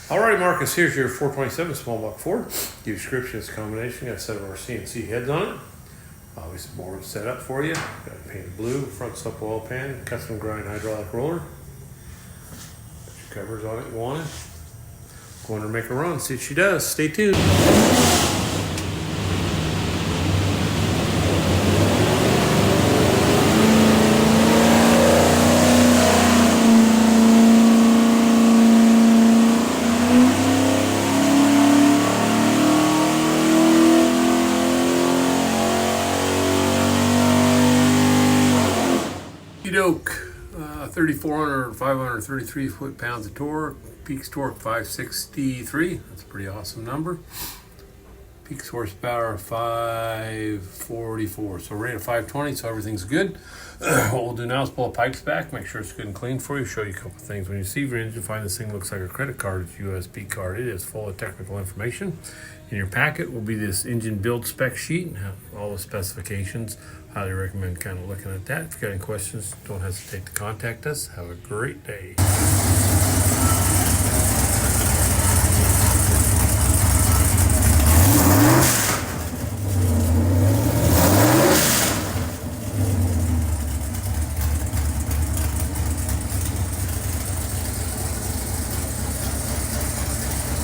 All right, Marcus, here's your 427 small block Ford. The description is a combination. Got a set of our CNC heads on it. Obviously, board set up for you. Got it painted blue, front slip oil pan, custom grind hydraulic roller. Got your covers on it you wanted. Going to make a run, see what she does. Stay tuned. Doke, 3,400, 533 foot-pounds of torque. Peaks torque 563. That's a pretty awesome number. Peaks horsepower 544. So rate of 520. So everything's good. What we'll do now is pull a Pikes back, make sure it's good and clean for you. Show you a couple things. When you see your engine, find this thing looks like a credit card. It's a USB card. It is full of technical information. In your packet will be this engine build spec sheet and have all the specifications. Highly recommend kind of looking at that. If you've got any questions, don't hesitate to contact us. Have a great day.